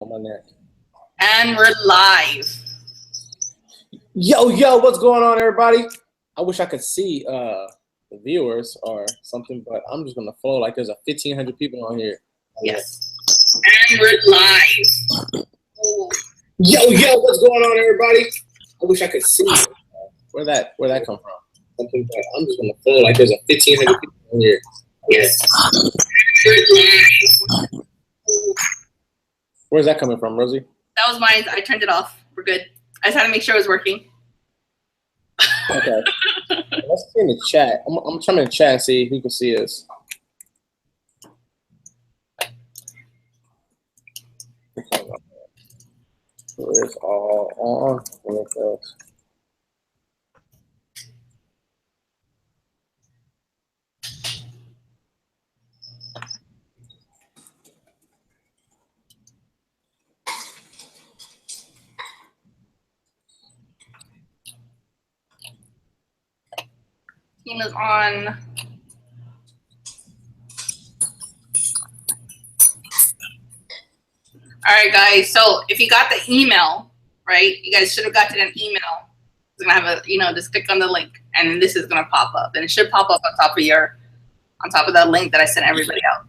On my neck. And we're live. Yo, what's going on, everybody? I wish I could see the viewers or something, but I'm just gonna flow like there's 1,500 people on here. Yes. And we're live. Yo, what's going on, everybody? I wish I could see where that come from. Something, but I'm just gonna flow like there's 1,500 people on here. Yes. We're live. Where's that coming from, Rosie? That was mine. I turned it off. We're good. I just had to make sure it was working. Okay. Let's see in the chat. I'm trying to chat and see who can see us. It's all on with us. Team is on. All right, guys. So if you got the email, right, you guys should have gotten an email. It's gonna have a, just click on the link, and then this is gonna pop up, and it should pop up on top of that link that I sent everybody out,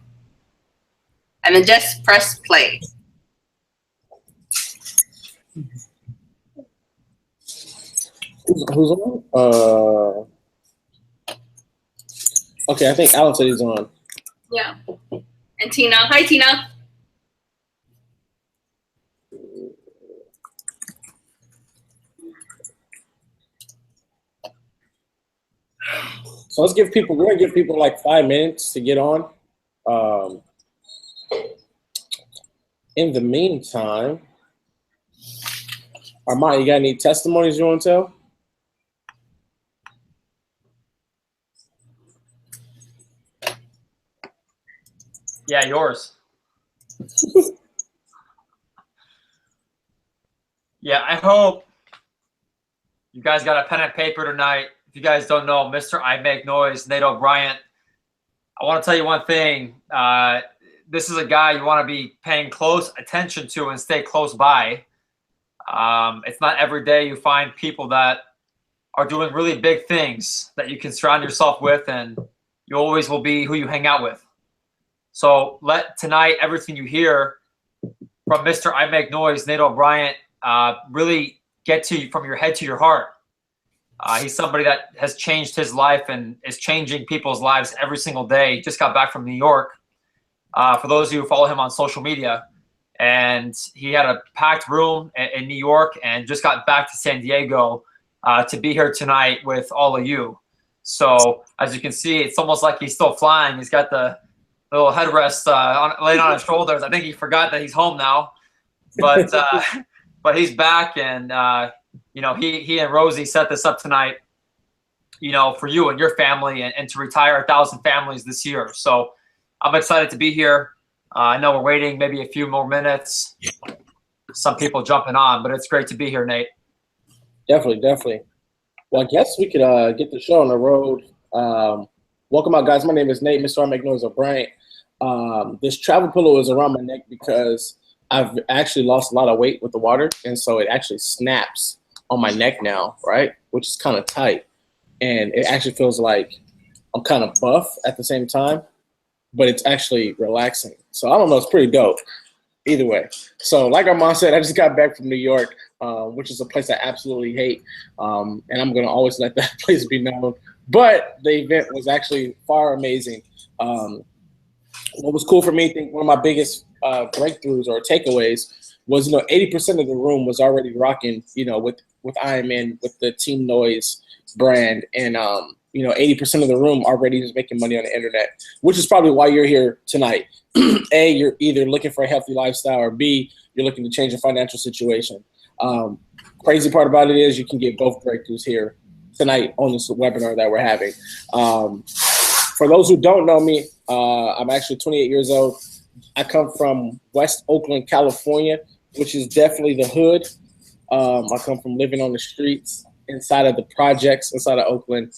and then just press play. Who's on? Okay, I think Alan said he's on. Yeah. And Tina. Hi, Tina. So we're gonna give people like 5 minutes to get on. In the meantime, Armand, you got any testimonies you want to tell? Yeah, yours. Yeah, I hope you guys got a pen and paper tonight. If you guys don't know, Mr. I Make Noise, Nate O'Brien, I want to tell you one thing. This is a guy you want to be paying close attention to and stay close by. It's not every day you find people that are doing really big things that you can surround yourself with, and you always will be who you hang out with. So let tonight, everything you hear from Mr. I Make Noise, Nate O'Brien, really get to you from your head to your heart. He's somebody that has changed his life and is changing people's lives every single day. He just got back from New York. For those of you who follow him on social media, and he had a packed room in New York and just got back to San Diego to be here tonight with all of you. So as you can see, it's almost like he's still flying. He's got the little headrest laid on his shoulders. I think he forgot that he's home now, but but he's back, and he and Rosie set this up tonight, for you and your family, and to retire 1,000 families this year. So I'm excited to be here. I know we're waiting maybe a few more minutes. Some people jumping on, but it's great to be here, Nate. Definitely. Well, I guess we could get the show on the road. Welcome out, guys. My name is Nate, Mr. I Make Noise O'Brien. This travel pillow is around my neck because I've actually lost a lot of weight with the water, and so it actually snaps on my neck now, right? Which is kind of tight, and it actually feels like I'm kind of buff at the same time, but it's actually relaxing. So I don't know, it's pretty dope. Either way. So like Armand said, I just got back from New York, which is a place I absolutely hate, and I'm gonna always let that place be known. But the event was actually far amazing. What was cool for me, I think one of my biggest breakthroughs or takeaways was, 80% of the room was already rocking, with Iron Man, with the Team Noise brand, and 80% of the room already is making money on the internet, which is probably why you're here tonight. A, you're either looking for a healthy lifestyle, or B, you're looking to change your financial situation. Crazy part about it is you can get both breakthroughs here tonight on this webinar that we're having. For those who don't know me, I'm actually 28 years old. I come from West Oakland, California, which is definitely the hood. I come from living on the streets inside of the projects inside of Oakland.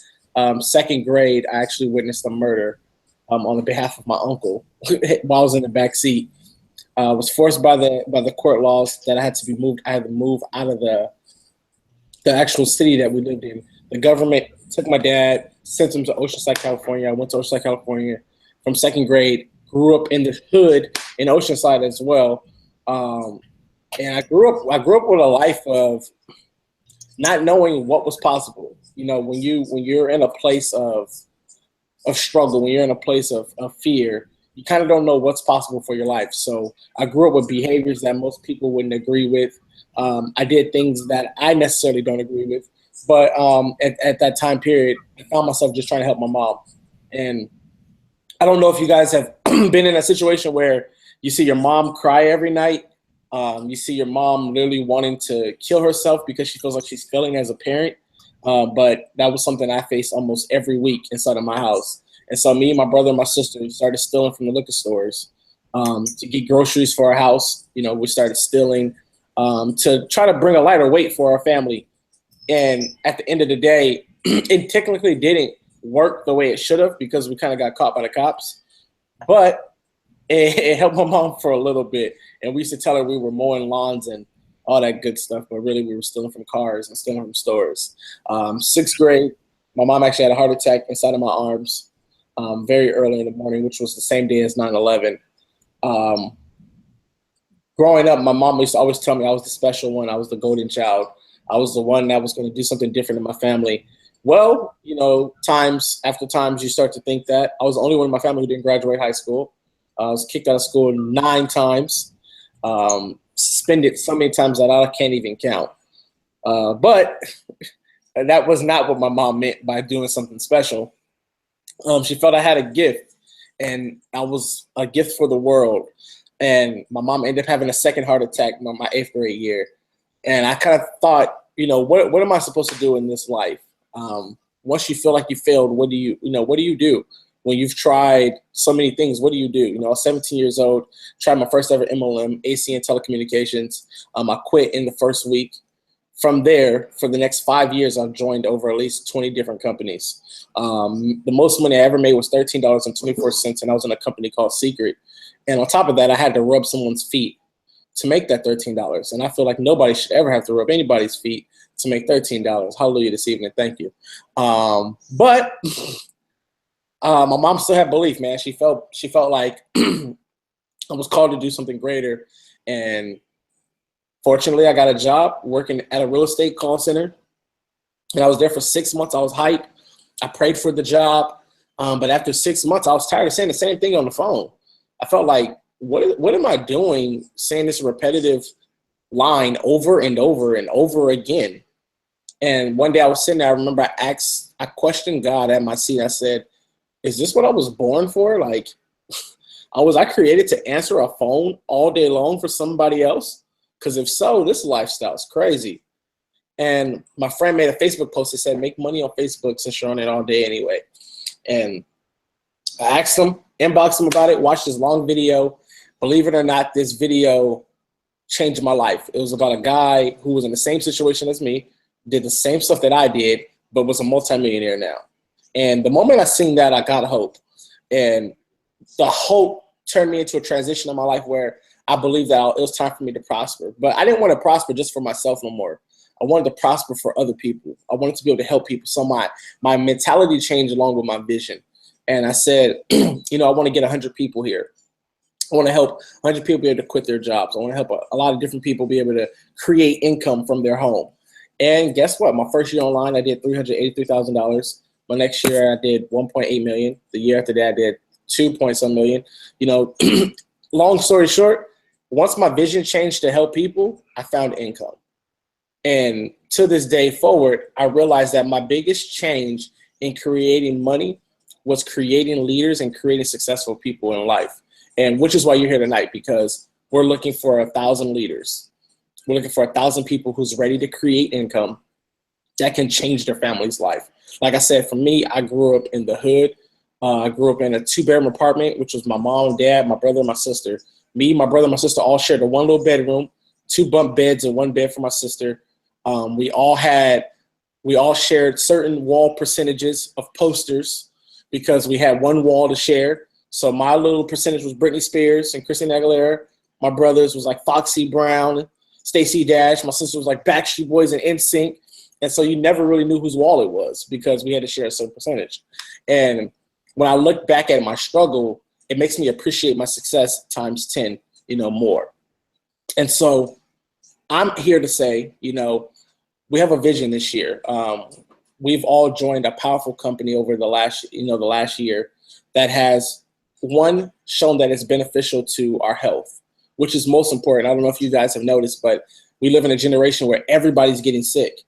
Second grade, I actually witnessed a murder on the behalf of my uncle while I was in the back seat. Was forced by the court laws that I had to be moved. I had to move out of the actual city that we lived in. The government took my dad, sent him to Oceanside, California. I went to Oceanside, California from second grade. Grew up in the hood in Oceanside as well, and I grew up with a life of not knowing what was possible. You know, when you're in a place of struggle, when you're in a place of fear, you kind of don't know what's possible for your life. So I grew up with behaviors that most people wouldn't agree with. I did things that I necessarily don't agree with, but at that time period, I found myself just trying to help my mom. And I don't know if you guys have been in a situation where you see your mom cry every night. You see your mom literally wanting to kill herself because she feels like she's failing as a parent. But that was something I faced almost every week inside of my house. And so me and my brother and my sister started stealing from the liquor stores to get groceries for our house. You know, we started stealing to try to bring a lighter weight for our family. And at the end of the day, it technically didn't work the way it should have because we kind of got caught by the cops. But it helped my mom for a little bit. And we used to tell her we were mowing lawns and all that good stuff, but really we were stealing from cars and stealing from stores. Sixth grade, my mom actually had a heart attack inside of my arms very early in the morning, which was the same day as 9/11. Growing up, my mom used to always tell me I was the special one. I was the golden child. I was the one that was going to do something different in my family. Well, you know, times after times you start to think that. I was the only one in my family who didn't graduate high school. I was kicked out of school 9 times. Suspended so many times that I can't even count. But that was not what my mom meant by doing something special. She felt I had a gift, and I was a gift for the world. And my mom ended up having a second heart attack in my 8th grade year. And I kind of thought, you know, what am I supposed to do in this life? Once you feel like you failed, what do you do? When you've tried so many things, what do? You know, I was 17 years old, tried my first ever MLM, AC and telecommunications. I quit in the first week. From there, for the next 5 years, I've joined over at least 20 different companies. The most money I ever made was $13.24, and I was in a company called Secret. And on top of that, I had to rub someone's feet to make that $13. And I feel like nobody should ever have to rub anybody's feet to make $13. Hallelujah this evening. Thank you. But my mom still had belief, man. She felt like I was called to do something greater. And fortunately, I got a job working at a real estate call center. And I was there for 6 months. I was hyped. I prayed for the job. But after 6 months, I was tired of saying the same thing on the phone. I felt like, what am I doing saying this repetitive line over and over and over again? And one day I was sitting there, I remember I questioned God at my seat. I said, is this what I was born for? Like, was I created to answer a phone all day long for somebody else? Because if so, this lifestyle is crazy. And my friend made a Facebook post that said, make money on Facebook since you're on it all day anyway. And I asked him, inboxed him about it, watched his long video. Believe it or not, this video changed my life. It was about a guy who was in the same situation as me, did the same stuff that I did, but was a multimillionaire now. And the moment I seen that, I got hope. And the hope turned me into a transition in my life where I believed that it was time for me to prosper. But I didn't want to prosper just for myself no more. I wanted to prosper for other people. I wanted to be able to help people. So my mentality changed along with my vision. And I said, you know, I want to get 100 people here. I want to help 100 people be able to quit their jobs. I want to help a lot of different people be able to create income from their home. And guess what? My first year online, I did $383,000. My next year, I did $1.8 million. The year after that, I did $2.some million. You know, long story short, once my vision changed to help people, I found income. And to this day forward, I realized that my biggest change in creating money was creating leaders and creating successful people in life. And which is why you're here tonight, because we're looking for 1,000 leaders. We're looking for 1,000 people who's ready to create income that can change their family's life. Like I said, for me, I grew up in the hood. I grew up in a 2-bedroom apartment, which was my mom, dad, my brother, and my sister. Me, my brother, and my sister all shared a 1 little bedroom, 2 bunk beds, and 1 bed for my sister. We all shared certain wall percentages of posters because we had 1 wall to share. So my little percentage was Britney Spears and Christina Aguilera. My brothers was like Foxy Brown, Stacey Dash. My sister was like Backstreet Boys and NSYNC. And so you never really knew whose wallet was because we had to share a certain percentage. And when I look back at my struggle, it makes me appreciate my success times 10, more. And so I'm here to say, we have a vision this year. We've all joined a powerful company over the last year that has, one, shown that it's beneficial to our health, which is most important. I don't know if you guys have noticed, but we live in a generation where everybody's getting sick.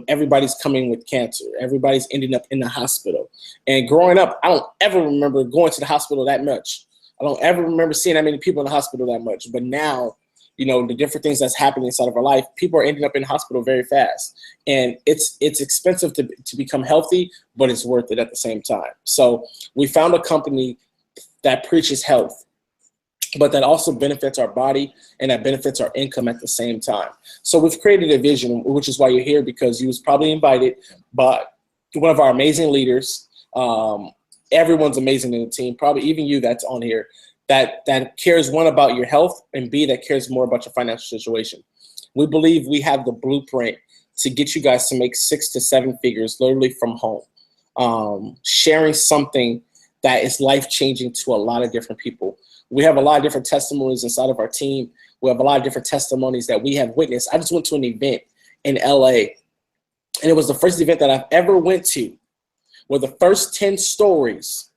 Everybody's coming with cancer. Everybody's ending up in the hospital. And growing up, I don't ever remember going to the hospital that much. I don't ever remember seeing that many people in the hospital that much. But now, the different things that's happening inside of our life, people are ending up in the hospital very fast. And it's expensive to become healthy, but it's worth it at the same time. So we found a company that preaches health, but that also benefits our body and that benefits our income at the same time. So we've created a vision, which is why you're here, because you was probably invited by one of our amazing leaders. Everyone's amazing in the team, probably even you that's on here, that cares, one, about your health, and B, that cares more about your financial situation. We believe we have the blueprint to get you guys to make 6 to 7 figures literally from home, sharing something that is life-changing to a lot of different people. We have a lot of different testimonies inside of our team. We have a lot of different testimonies that we have witnessed. I just went to an event in LA, and it was the first event that I've ever went to where the first 10 stories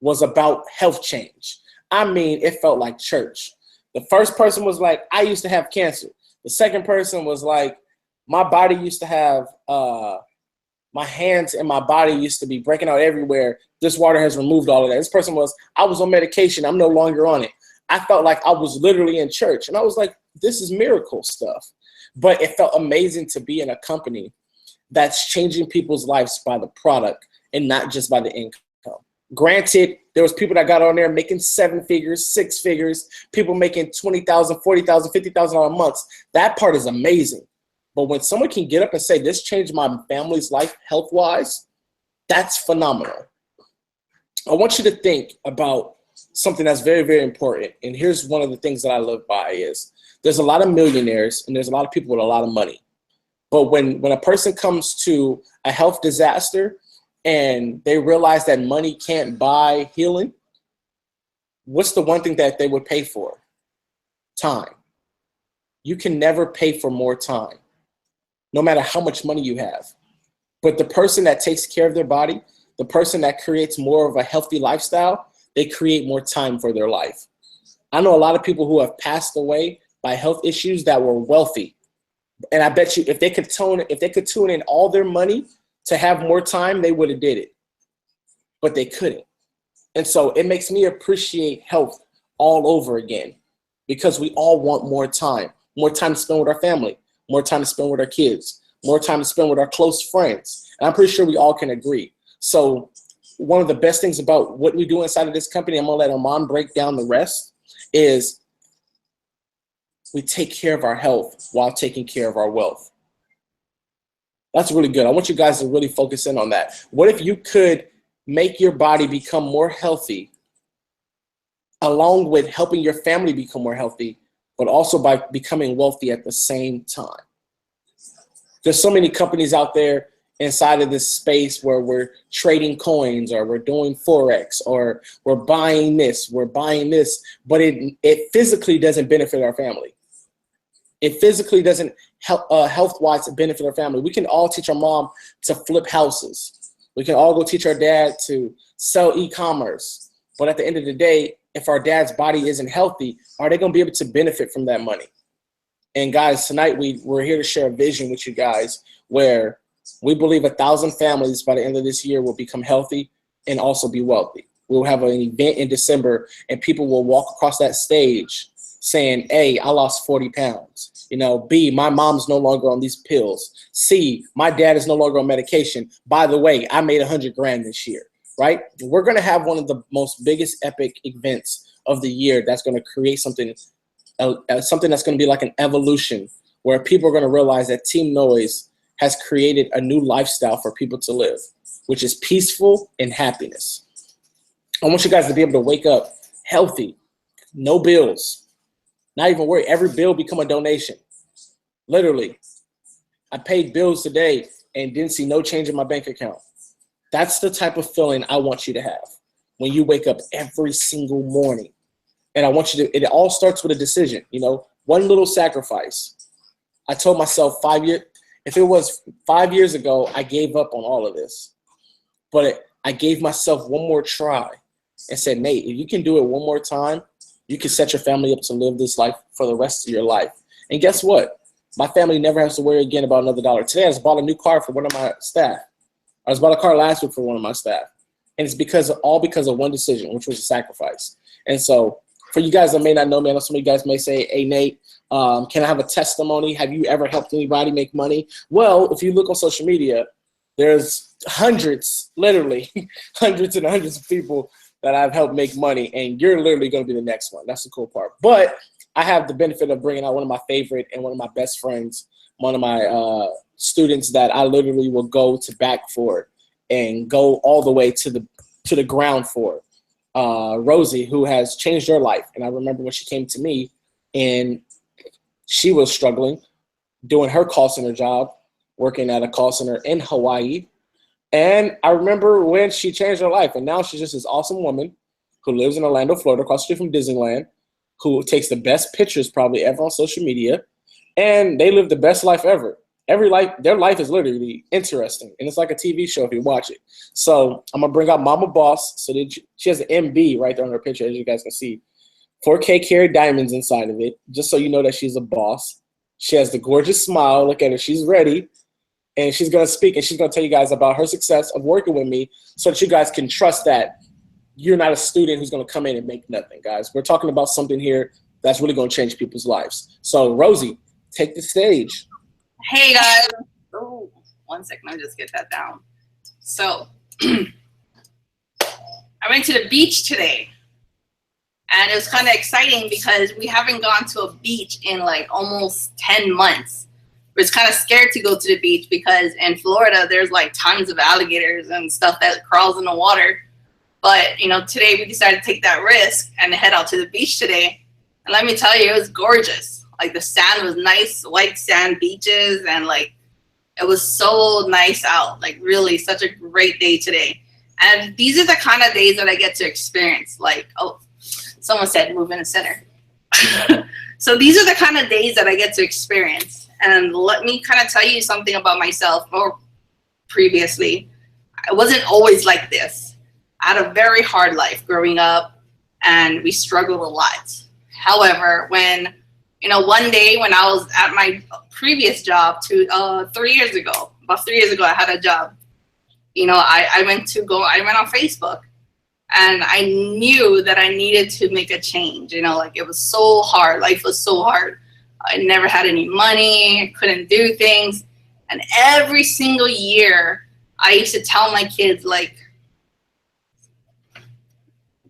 was about health change. I mean, it felt like church. The first person was like, I used to have cancer. The second person was like, my body used to have, my hands and my body used to be breaking out everywhere. This water has removed all of that. This person was, I was on medication. I'm no longer on it. I felt like I was literally in church. And I was like, this is miracle stuff. But it felt amazing to be in a company that's changing people's lives by the product and not just by the income. Granted, there was people that got on there making 7 figures, 6 figures, people making $20,000, $40,000, $50,000 months. That part is amazing. But when someone can get up and say, this changed my family's life health-wise, that's phenomenal. I want you to think about something that's very, very important. And here's one of the things that I live by is there's a lot of millionaires and there's a lot of people with a lot of money. But when a person comes to a health disaster and they realize that money can't buy healing, what's the one thing that they would pay for? Time. You can never pay for more time, no matter how much money you have. But the person that takes care of their body, the person that creates more of a healthy lifestyle, they create more time for their life. I know a lot of people who have passed away by health issues that were wealthy. And I bet you if they could tune in all their money to have more time, they would have did it. But they couldn't. And so it makes me appreciate health all over again because we all want more time to spend with our family, more time to spend with our kids, more time to spend with our close friends. And I'm pretty sure we all can agree. So one of the best things about what we do inside of this company, I'm going to let Armand break down the rest, is we take care of our health while taking care of our wealth. That's really good. I want you guys to really focus in on that. What if you could make your body become more healthy along with helping your family become more healthy, but also by becoming wealthy at the same time? There's so many companies out there inside of this space where we're trading coins or we're doing Forex or we're buying this, but it physically doesn't benefit our family. It physically doesn't health-wise benefit our family. We can all teach our mom to flip houses. We can all go teach our dad to sell e-commerce. But at the end of the day, if our dad's body isn't healthy, are they going to be able to benefit from that money? And guys, tonight we're here to share a vision with you guys where we believe 1,000 families by the end of this year will become healthy and also be wealthy. We'll have an event in December and people will walk across that stage saying, A, I lost 40 pounds. B, my mom's no longer on these pills. C, my dad is no longer on medication. By the way, I made $100,000 this year, right? We're going to have one of the most biggest epic events of the year that's going to create something that's going to be like an evolution where people are going to realize that Team Noise has created a new lifestyle for people to live, which is peaceful and happiness. I want you guys to be able to wake up healthy, no bills, Not even worry. Every bill become a donation. Literally. I paid bills today and didn't see no change in my bank account. That's the type of feeling I want you to have when you wake up every single morning. And I want you to, it all starts with a decision, you know, one little sacrifice. I told myself if it was 5 years ago, I gave up on all of this. But I gave myself one more try and said, Nate, if you can do it one more time, you can set your family up to live this life for the rest of your life. And guess what? My family never has to worry again about another dollar. Today, I just bought a new car for one of my staff. I just bought a car last week for one of my staff. And it's all because of one decision, which was a sacrifice. And so for you guys that may not know me, I know some of you guys may say, hey, Nate, can I have a testimony? Have you ever helped anybody make money? Well, if you look on social media, there's hundreds, literally hundreds and hundreds of people that I've helped make money, and you're literally going to be the next one. That's the cool part. But I have the benefit of bringing out one of my favorite and one of my best friends, one of my students that I literally will go to back for and go all the way to the ground for. Rosie, who has changed her life. And I remember when she came to me and she was struggling doing her call center job, working at a call center in Hawaii. And I remember when she changed her life, and now she's just this awesome woman who lives in Orlando, Florida, across the street from Disneyland, who takes the best pictures probably ever on social media, and they live the best life ever. Their life is literally interesting, and it's like a TV show if you watch it. So I'm gonna bring out Mama Boss. So that she has an MB right there on her picture, as you guys can see. 4K carat diamonds inside of it, just so you know that she's a boss. She has the gorgeous smile. Look at her. She's ready. And she's going to speak, and she's going to tell you guys about her success of working with me so that you guys can trust that you're not a student who's going to come in and make nothing, guys. We're talking about something here that's really going to change people's lives. So, Rosie, take the stage. Hey, guys. Oh, 1 second. Let me just get that down. So, I went to the beach today, and it was kind of exciting because we haven't gone to a beach in like almost 10 months. Was kind of scared to go to the beach because in Florida there's like tons of alligators and stuff that crawls in the water. But you know, today we decided to take that risk and head out to the beach today. And let me tell you, it was gorgeous. Like the sand was nice, white sand beaches, and like it was so nice out. Like really, such a great day today. And these are the kind of days that I get to experience. Like, oh, someone said move in the center. So these are the kind of days that I get to experience. And let me kind of tell you something about myself or previously. I wasn't always like this. I had a very hard life growing up, and we struggled a lot. However, when, you know, one day when I was at my previous job 3 years ago, about 3 years ago, I had a job. You know, I went on Facebook, and I knew that I needed to make a change. You know, like it was so hard. Life was so hard. I never had any money, couldn't do things. And every single year, I used to tell my kids, like,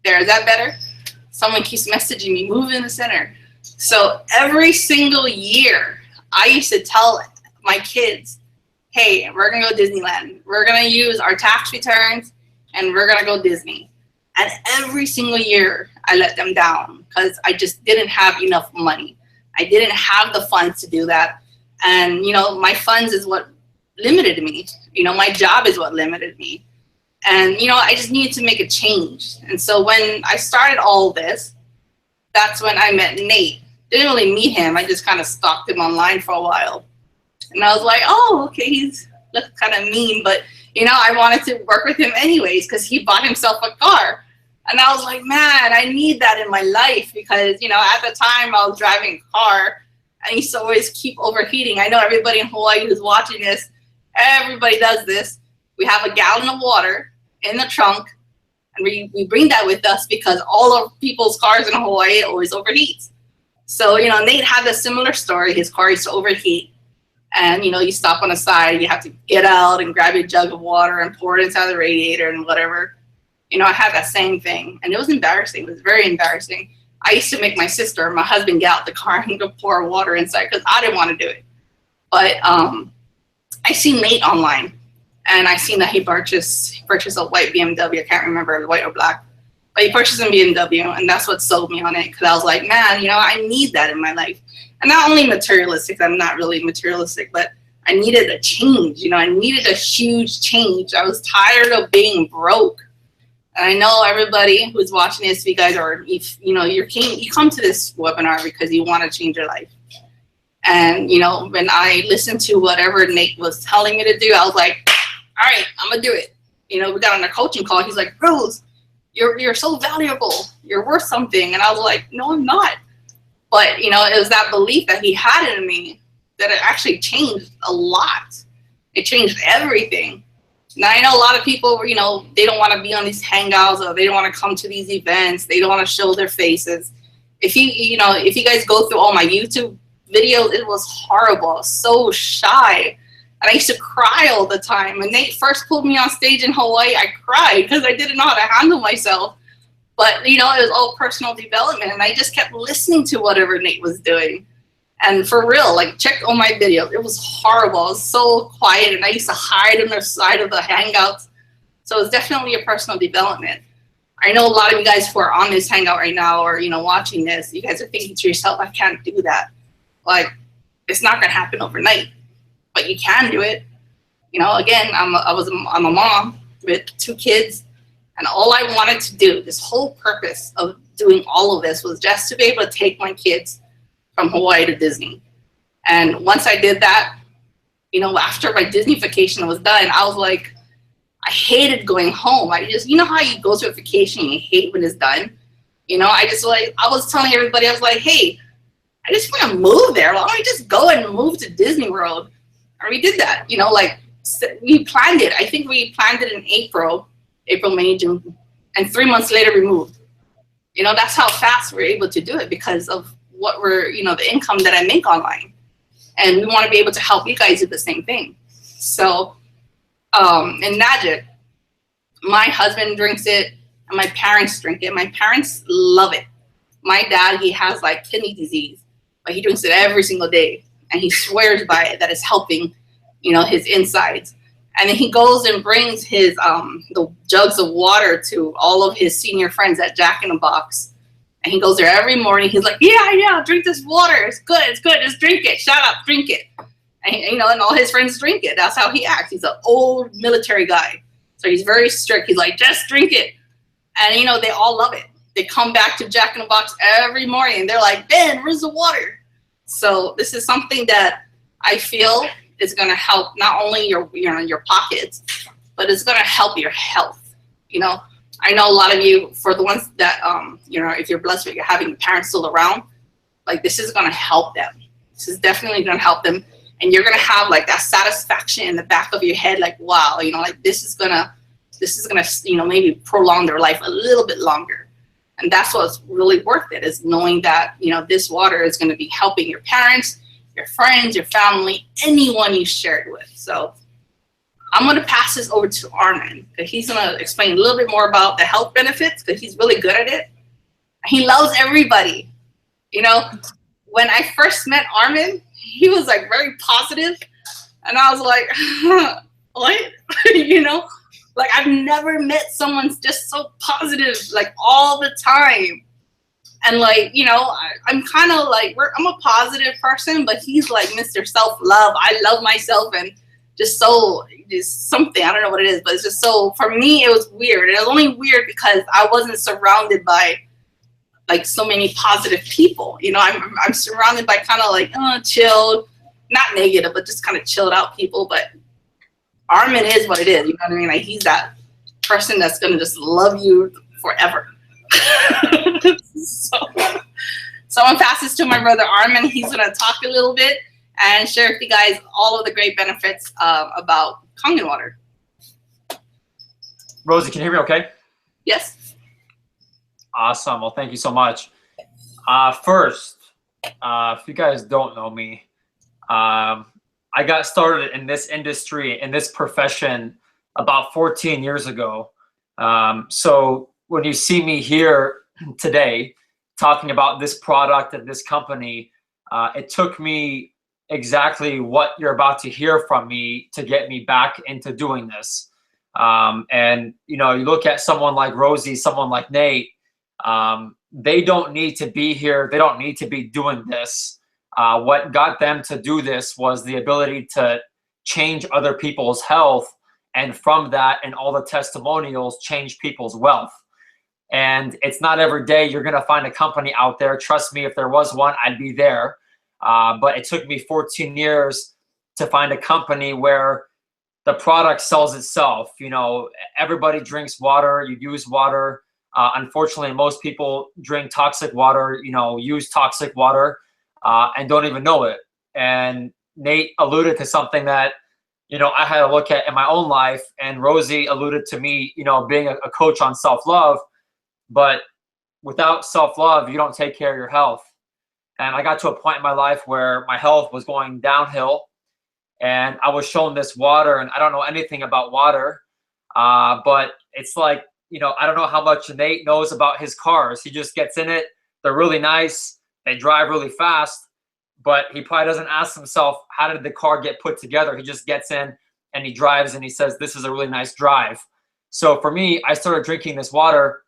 is that better? Someone keeps messaging me, move in the center. So every single year, I used to tell my kids, hey, we're going to go Disneyland. We're going to use our tax returns, and we're going to go Disney. And every single year, I let them down because I just didn't have enough money. I didn't have the funds to do that. And, you know, my funds is what limited me. You know, my job is what limited me. And, you know, I just needed to make a change. And so when I started all this, that's when I met Nate. Didn't really meet him. I just kind of stalked him online for a while. And I was like, oh, okay, he's kind of mean. But, you know, I wanted to work with him anyways because he bought himself a car. And I was like, man, I need that in my life because, you know, at the time I was driving a car and I used to always keep overheating. I know everybody in Hawaii who's watching this, everybody does this. We have a gallon of water in the trunk, and we bring that with us because all of people's cars in Hawaii always overheats. So, you know, Nate had a similar story. His car used to overheat. And, you know, you stop on the side, you have to get out and grab your jug of water and pour it inside the radiator and whatever. You know, I had that same thing, and it was embarrassing. It was very embarrassing. I used to make my husband, get out the car and go pour water inside because I didn't want to do it. But I seen Nate online, and I seen that he purchased a white BMW. I can't remember, white or black. but he purchased a BMW, and that's what sold me on it, because I was like, man, you know, I need that in my life. And not only materialistic, I'm not really materialistic, but I needed a change. You know, I needed a huge change. I was tired of being broke. And I know everybody who's watching this, if you guys are, if you know, you come to this webinar because you want to change your life. And, you know, when I listened to whatever Nate was telling me to do, I was like, all right, I'm going to do it. You know, we got on a coaching call. He's like, Rose, you're so valuable. You're worth something. And I was like, no, I'm not. But, you know, it was that belief that he had in me that it actually changed a lot. It changed everything. Now, I know a lot of people, you know, they don't want to be on these hangouts, or they don't want to come to these events. They don't want to show their faces. If you know, if you guys go through all my YouTube videos, it was horrible. I was so shy. And I used to cry all the time. When Nate first pulled me on stage in Hawaii, I cried because I didn't know how to handle myself. But, you know, it was all personal development. And I just kept listening to whatever Nate was doing. And for real, like, check all my videos. It was horrible. I was so quiet, and I used to hide on the side of the hangouts. So it's definitely a personal development. I know a lot of you guys who are on this hangout right now, or, you know, watching this, you guys are thinking to yourself, I can't do that. Like, it's not going to happen overnight. But you can do it. You know, again, I'm a mom with 2 kids, and all I wanted to do, this whole purpose of doing all of this, was just to be able to take my kids from Hawaii to Disney. And once I did that, you know, after my Disney vacation was done, I was like, I hated going home. I just, you know how you go to a vacation and you hate when it's done? You know, I was telling everybody, I was like, hey, I just want to move there. Why don't I just go and move to Disney World? And we did that, you know, like, we planned it. I think we planned it in April, May, June, and 3 months later we moved. You know, that's how fast we're able to do it, because of what you know, the income that I make online. And we want to be able to help you guys do the same thing. So, in Magic, my husband drinks it, and my parents drink it. My parents love it. My dad, he has like kidney disease, but he drinks it every single day. And he swears by it that it's helping, you know, his insides. And then he goes and brings his the jugs of water to all of his senior friends at Jack in the Box. And he goes there every morning. He's like, yeah, drink this water. It's good, just drink it. Shut up, drink it. And, you know, and all his friends drink it. That's how he acts. He's an old military guy. So he's very strict. He's like, just drink it. And, you know, they all love it. They come back to Jack in the Box every morning. And they're like, Ben, where's the water? So this is something that I feel is going to help not only your pockets, but it's going to help your health. You know, I know a lot of you, for the ones that, you know, if you're blessed with having your parents still around, like, this is going to help them. This is definitely going to help them. And you're going to have like that satisfaction in the back of your head, like, wow, you know, like, this is going to, you know, maybe prolong their life a little bit longer. And that's what's really worth it, is knowing that, you know, this water is going to be helping your parents, your friends, your family, anyone you share it with. So I'm going to pass this over to Armin, because he's going to explain a little bit more about the health benefits, because he's really good at it. He loves everybody. You know, when I first met Armin, he was like very positive, and I was like, what? You know? Like, I've never met someone just so positive, like, all the time. And, like, you know, I'm kind of like, I'm a positive person, but he's like Mr. Self-Love. I love myself, and just something, I don't know what it is, but it's just so, for me, it was weird. And it was only weird because I wasn't surrounded by, like, so many positive people. You know, I'm surrounded by kind of like, chilled, not negative, but just kind of chilled out people. But Armin is what it is, you know what I mean? Like, he's that person that's gonna just love you forever. So I'm gonna pass this to my brother Armin. He's gonna talk a little bit and share with you guys all of the great benefits about Kangen water. Rosie, can you hear me okay? Yes. Awesome. Well, thank you so much. First, if you guys don't know me, I got started in this industry, in this profession, about 14 years ago. So when you see me here today talking about this product and this company, it took me exactly what you're about to hear from me to get me back into doing this. And, you know, you look at someone like Rosie, someone like Nate, they don't need to be here. They don't need to be doing this. What got them to do this was the ability to change other people's health. And from that and all the testimonials, change people's wealth. And it's not every day you're going to find a company out there. Trust me, if there was one, I'd be there. But it took me 14 years to find a company where the product sells itself. You know, everybody drinks water. You use water. Unfortunately, most people drink toxic water, you know, use toxic water, and don't even know it. And Nate alluded to something that, you know, I had to look at in my own life. And Rosie alluded to me, you know, being a coach on self-love. But without self-love, you don't take care of your health. And I got to a point in my life where my health was going downhill. And I was shown this water, and I don't know anything about water. But it's like, you know, I don't know how much Nate knows about his cars. He just gets in it. They're really nice. They drive really fast. But he probably doesn't ask himself, how did the car get put together? He just gets in and he drives and he says, this is a really nice drive. So for me, I started drinking this water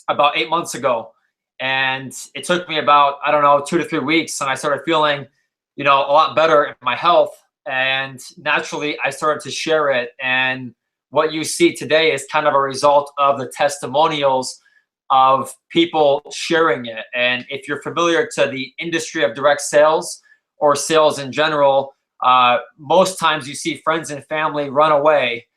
about 8 months ago. And it took me about, I don't know, 2 to 3 weeks. And I started feeling, you know, a lot better in my health. And naturally, I started to share it. And what you see today is kind of a result of the testimonials of people sharing it. And if you're familiar to the industry of direct sales or sales in general, most times you see friends and family run away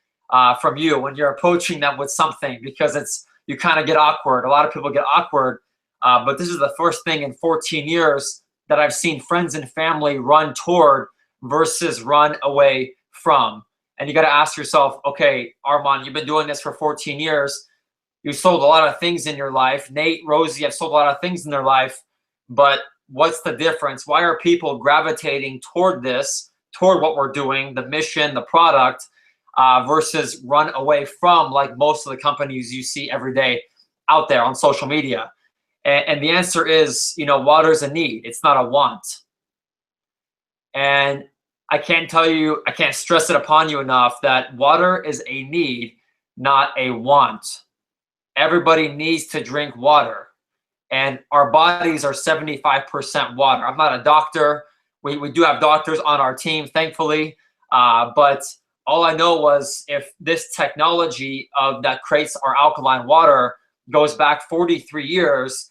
from you when you're approaching them with something, because you kind of get awkward. A lot of people get awkward, but this is the first thing in 14 years that I've seen friends and family run toward versus run away from. And you got to ask yourself, okay, Armand, you've been doing this for 14 years. You sold a lot of things in your life. Nate, Rosie have sold a lot of things in their life, but what's the difference? Why are people gravitating toward this, toward what we're doing, the mission, the product, versus run away from, like most of the companies you see every day out there on social media? And the answer is, you know, water is a need. It's not a want. And I can't stress it upon you enough that water is a need, not a want. Everybody needs to drink water, and our bodies are 75% water. I'm not a doctor. We do have doctors on our team, thankfully. But all I know was if this technology that creates our alkaline water goes back 43 years,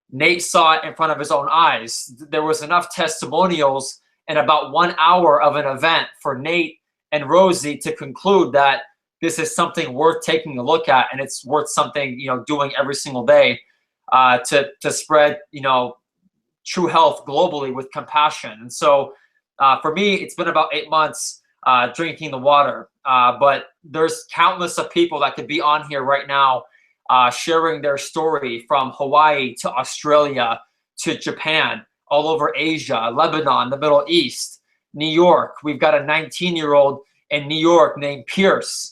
Nate saw it in front of his own eyes. There was enough testimonials in about 1 hour of an event for Nate and Rosie to conclude that this is something worth taking a look at, and it's worth something, you know, doing every single day to spread, you know, true health globally with compassion. And so for me, it's been about 8 months drinking the water, but there's countless of people that could be on here right now sharing their story from Hawaii to Australia to Japan, all over Asia, Lebanon, the Middle East, New York. We've got a 19-year-old in New York named Pierce.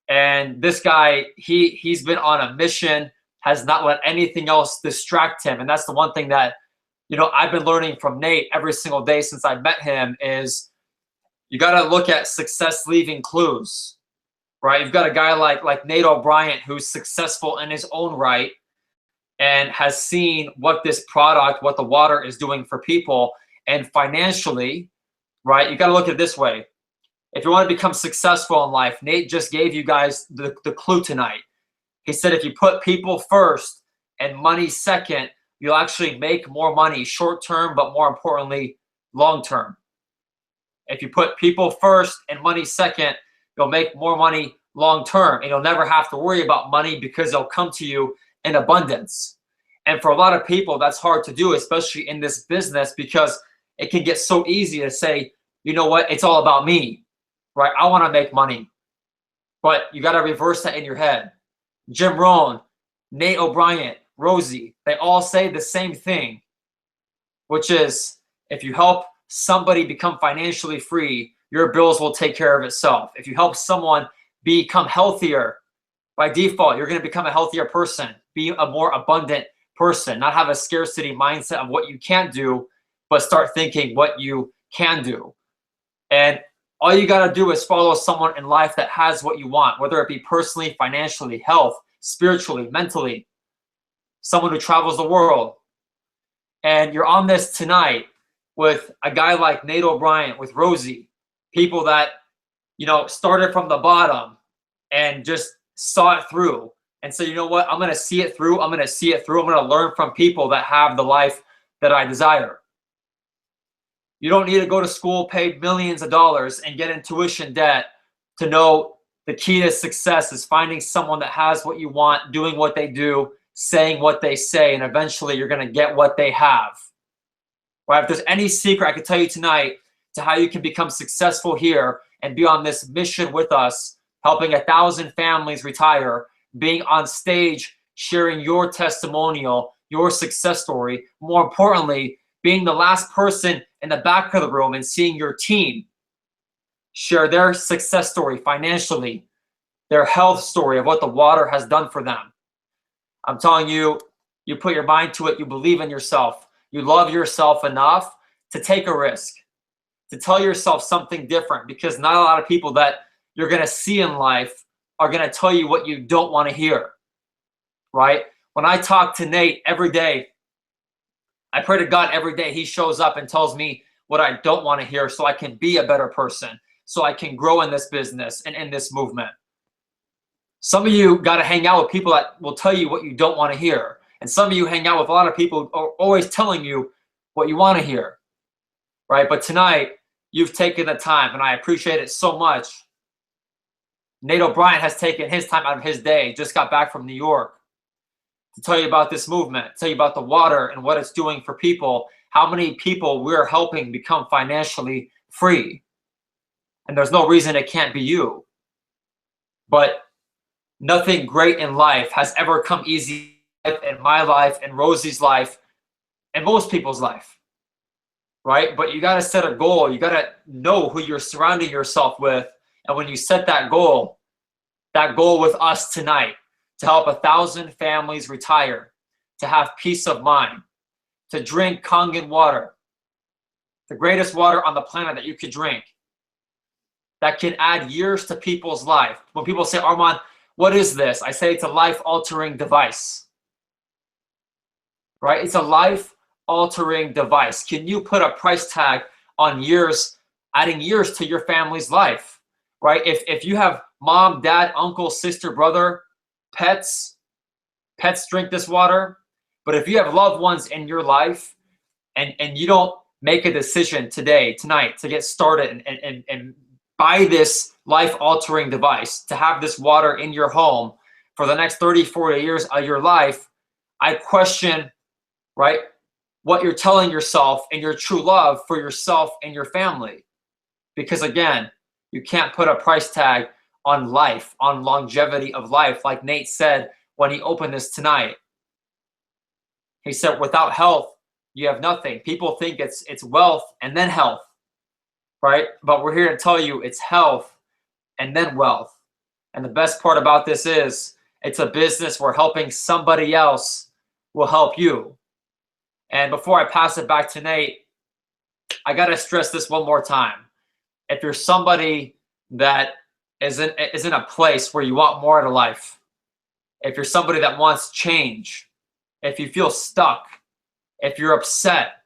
And this guy, he's been on a mission, has not let anything else distract him. And that's the one thing that, you know, I've been learning from Nate every single day since I met him is you got to look at success leaving clues, right? You've got a guy like Nate O'Brien who's successful in his own right and has seen what this product, what the water is doing for people. And financially, right, you got to look at it this way. If you want to become successful in life, Nate just gave you guys the clue tonight. He said if you put people first and money second, you'll actually make more money short term, but more importantly, long term. If you put people first and money second, you'll make more money long term, and you'll never have to worry about money because it'll come to you in abundance. And for a lot of people, that's hard to do, especially in this business, because it can get so easy to say, you know what, it's all about me. Right? I want to make money. But you got to reverse that in your head. Jim Rohn, Nate O'Brien, Rosie, they all say the same thing, which is if you help somebody become financially free, your bills will take care of itself. If you help someone become healthier, by default, you're going to become a healthier person, be a more abundant person, not have a scarcity mindset of what you can't do, but start thinking what you can do. And All you got to do is follow someone in life that has what you want, whether it be personally, financially, health, spiritually, mentally, someone who travels the world. And you're on this tonight with a guy like Nate O'Brien, with Rosie, people that, you know, started from the bottom and just saw it through and said, you know what, I'm going to see it through. I'm going to see it through. I'm going to learn from people that have the life that I desire. You don't need to go to school, pay millions of dollars, and get in tuition debt to know the key to success is finding someone that has what you want, doing what they do, saying what they say, and eventually you're going to get what they have. Right? If there's any secret I can tell you tonight to how you can become successful here and be on this mission with us, helping 1,000 families retire, being on stage, sharing your testimonial, your success story, more importantly, being the last person in the back of the room and seeing your team share their success story financially, their health story of what the water has done for them. I'm telling you, you put your mind to it, you believe in yourself, you love yourself enough to take a risk, to tell yourself something different, because not a lot of people that you're going to see in life are going to tell you what you don't want to hear, right? When I talk to Nate every day, I pray to God every day he shows up and tells me what I don't want to hear so I can be a better person, so I can grow in this business and in this movement. Some of you got to hang out with people that will tell you what you don't want to hear. And some of you hang out with a lot of people who are always telling you what you want to hear, right? But tonight, you've taken the time, and I appreciate it so much. Nate O'Brien has taken his time out of his day, just got back from New York, to tell you about this movement, tell you about the water and what it's doing for people, how many people we're helping become financially free. And there's no reason it can't be you. But nothing great in life has ever come easy in my life, in Rosie's life, and most people's life, right? But you got to set a goal. You got to know who you're surrounding yourself with. And when you set that goal with us tonight, to help 1,000 families retire, to have peace of mind, to drink Kangen water, the greatest water on the planet that you could drink, that can add years to people's life. When people say, Armand, what is this? I say it's a life-altering device, right? It's a life-altering device. Can you put a price tag on years, adding years to your family's life, right? If you have mom, dad, uncle, sister, brother, pets drink this water. But if you have loved ones in your life and you don't make a decision today, tonight, to get started and buy this life-altering device, to have this water in your home for the next 30, 40 years of your life, I question, right, what you're telling yourself and your true love for yourself and your family. Because again, you can't put a price tag on life, on longevity of life. Like Nate said when he opened this tonight, he said, without health, you have nothing. People think it's wealth and then health, right? But we're here to tell you it's health and then wealth. And the best part about this is it's a business where helping somebody else will help you. And before I pass it back to Nate, I got to stress this one more time. If you're somebody that is in a place where you want more out of life, if you're somebody that wants change, if you feel stuck, if you're upset,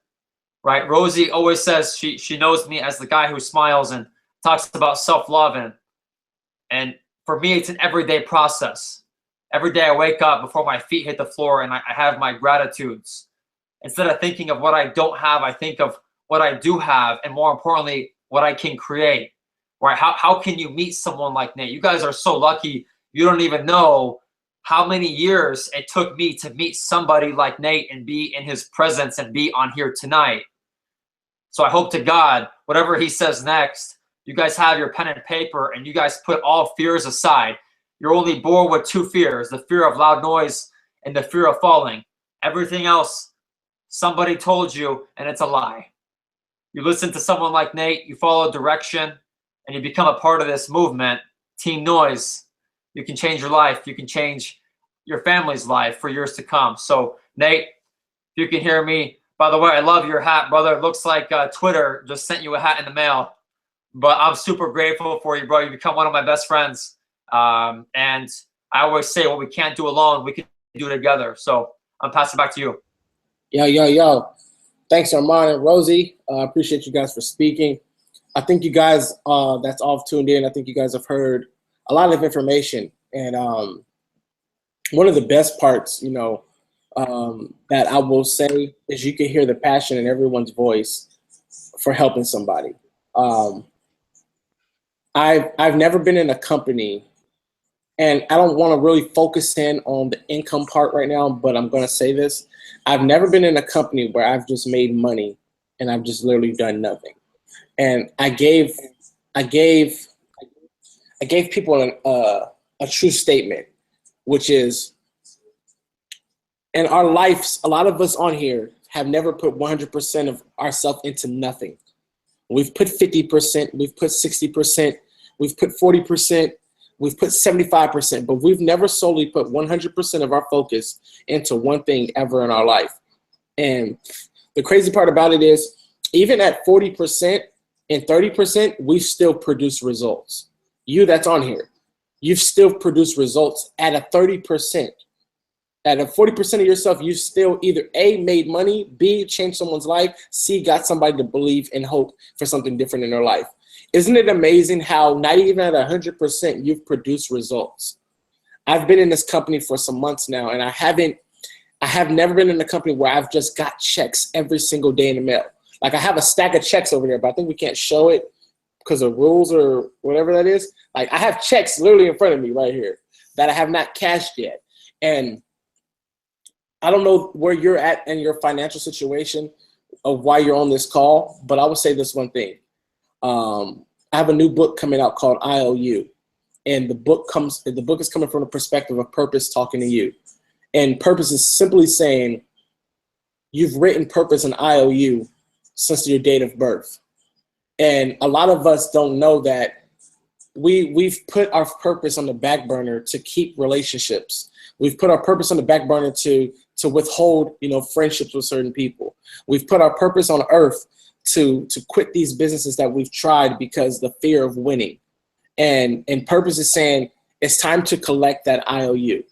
right? Rosie always says she knows me as the guy who smiles and talks about self-love, and for me, it's an everyday process. Every day I wake up before my feet hit the floor and I have my gratitudes. Instead of thinking of what I don't have, I think of what I do have, and more importantly, what I can create. Right? How can you meet someone like Nate? You guys are so lucky. You don't even know how many years it took me to meet somebody like Nate and be in his presence and be on here tonight. So I hope to God, whatever he says next, you guys have your pen and paper and you guys put all fears aside. You're only born with two fears, the fear of loud noise and the fear of falling. Everything else, somebody told you, and it's a lie. You listen to someone like Nate, you follow direction, and you become a part of this movement, Team Noise. You can change your life. You can change your family's life for years to come. So, Nate, if you can hear me, by the way, I love your hat, brother. It looks like Twitter just sent you a hat in the mail. but I'm super grateful for you, bro. You become one of my best friends. And I always say what we can't do alone, we can do together. So I'm passing it back to you. Yo. Thanks, Armand and Rosie. Appreciate you guys for speaking. I think you guys that's all tuned in. I think you guys have heard a lot of information. And one of the best parts, you know, that I will say is you can hear the passion in everyone's voice for helping somebody. I've never been in a company, and I don't want to really focus in on the income part right now, but I'm going to say this. I've never been in a company where I've just made money and I've just literally done nothing. And I gave people a true statement, which is, in our lives, a lot of us on here have never put 100% of ourselves into nothing. We've put 50%, we've put 60%, we've put 40%, we've put 75%, but we've never solely put 100% of our focus into one thing ever in our life. And the crazy part about it is, even at 40% and 30%, we've still produced results. You that's on here, you've still produced results at a 30%. At a 40% of yourself, you still either A, made money, B, changed someone's life, C, got somebody to believe and hope for something different in their life. Isn't it amazing how not even at 100% you've produced results? I've been in this company for some months now, and I have never been in a company where I've just got checks every single day in the mail. Like, I have a stack of checks over there, but I think we can't show it because of rules or whatever that is. Like, I have checks literally in front of me right here that I have not cashed yet. And I don't know where you're at in your financial situation of why you're on this call, but I will say this one thing. I have a new book coming out called IOU, and the book is coming from the perspective of purpose talking to you. And purpose is simply saying you've written purpose in IOU since your date of birth. And a lot of us don't know that we've put our purpose on the back burner to keep relationships. We've put our purpose on the back burner to withhold, you know, friendships with certain people. We've put our purpose on earth to quit these businesses that we've tried because the fear of winning. And purpose is saying it's time to collect that IOU,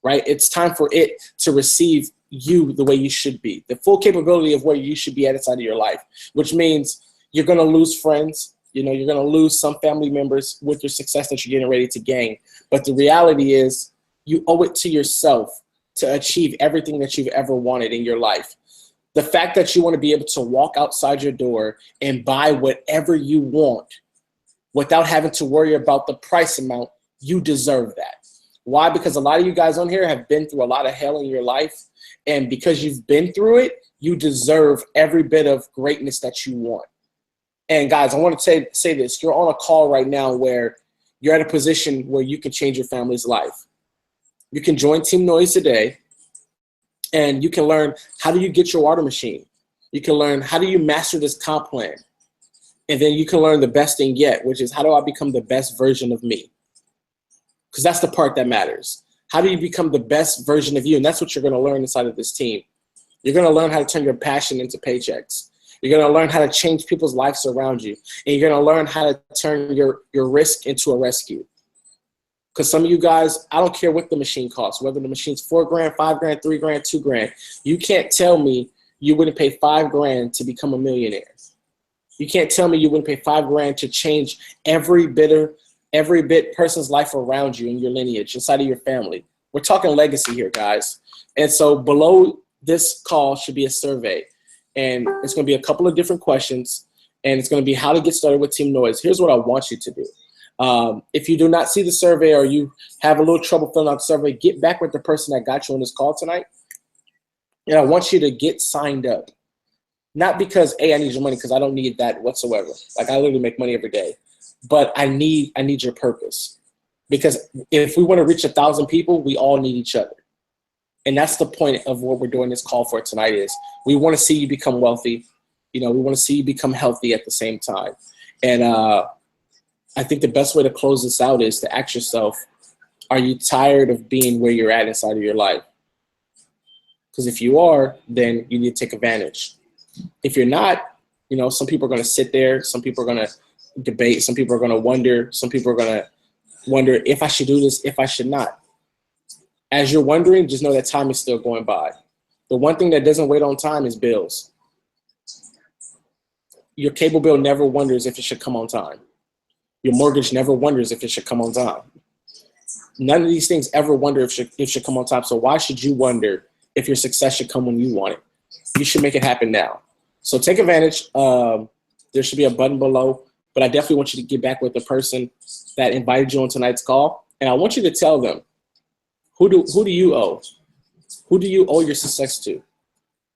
right? It's time for it to receive you the way you should be, the full capability of where you should be at inside of your life, which means you're going to lose friends. You know, you're going to lose some family members with your success that you're getting ready to gain. But the reality is you owe it to yourself to achieve everything that you've ever wanted in your life. The fact that you want to be able to walk outside your door and buy whatever you want without having to worry about the price amount, you deserve that. Why? Because a lot of you guys on here have been through a lot of hell in your life. And because you've been through it, you deserve every bit of greatness that you want. And guys, I want to say this. You're on a call right now where you're at a position where you can change your family's life. You can join Team Noise today, and you can learn how do you get your water machine. You can learn how do you master this comp plan. And then you can learn the best thing yet, which is how do I become the best version of me? Because that's the part that matters. How do you become the best version of you? And that's what you're going to learn inside of this team. You're going to learn how to turn your passion into paychecks. You're going to learn how to change people's lives around you. And you're going to learn how to turn your risk into a rescue. Because some of you guys, I don't care what the machine costs, whether the machine's $4 grand, $5 grand, $3 grand, $2 grand. You can't tell me you wouldn't pay $5 grand to become a millionaire. You can't tell me you wouldn't pay $5 grand to change every bit person's life around you in your lineage, inside of your family. We're talking legacy here, guys. And so below this call should be a survey. And it's going to be a couple of different questions. And it's going to be how to get started with Team Noise. Here's what I want you to do. If you do not see the survey or you have a little trouble filling out the survey, get back with the person that got you on this call tonight. And I want you to get signed up. Not because, hey, I need your money, because I don't need that whatsoever. Like, I literally make money every day. But I need your purpose. Because if we want to reach 1,000 people, we all need each other. And that's the point of what we're doing this call for tonight is we want to see you become wealthy. You know, we want to see you become healthy at the same time. And I think the best way to close this out is to ask yourself, are you tired of being where you're at inside of your life? Because if you are, then you need to take advantage. If you're not, you know, some people are going to sit there. Some people are going to debate. Some people are going to wonder. Some people are going to wonder if I should do this, if I should not. As you're wondering, just know that time is still going by. The one thing that doesn't wait on time is bills. Your cable bill never wonders if it should come on time. Your mortgage never wonders if it should come on time. None of these things ever wonder if it should come on time. So why should you wonder if your success should come when you want it? You should make it happen now. So take advantage. There should be a button below, but I definitely want you to get back with the person that invited you on tonight's call. And I want you to tell them, who do you owe? Who do you owe your success to?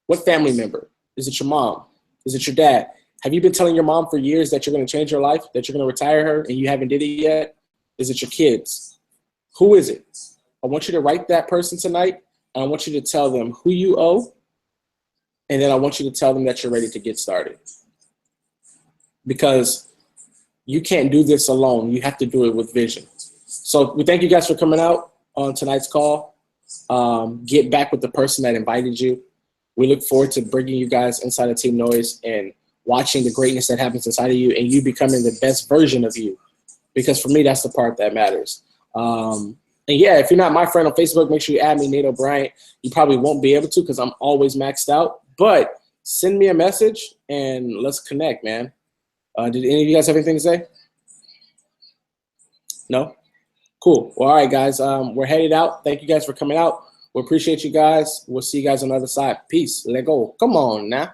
What family member? Is it your mom? Is it your dad? Have you been telling your mom for years that you're going to change her life, that you're going to retire her, and you haven't did it yet? Is it your kids? Who is it? I want you to write that person tonight, and I want you to tell them who you owe, and then I want you to tell them that you're ready to get started. Because you can't do this alone. You have to do it with vision. So we thank you guys for coming out on tonight's call. Get back with the person that invited you. We look forward to bringing you guys inside of Team Noise and watching the greatness that happens inside of you and you becoming the best version of you. Because for me, that's the part that matters. And yeah, if you're not my friend on Facebook, make sure you add me, Nate O'Brien. You probably won't be able to because I'm always maxed out. But send me a message and let's connect, man. Did any of you guys have anything to say? No? Cool. Well, all right, guys. We're headed out. Thank you guys for coming out. We appreciate you guys. We'll see you guys on the other side. Peace. Let go. Come on now.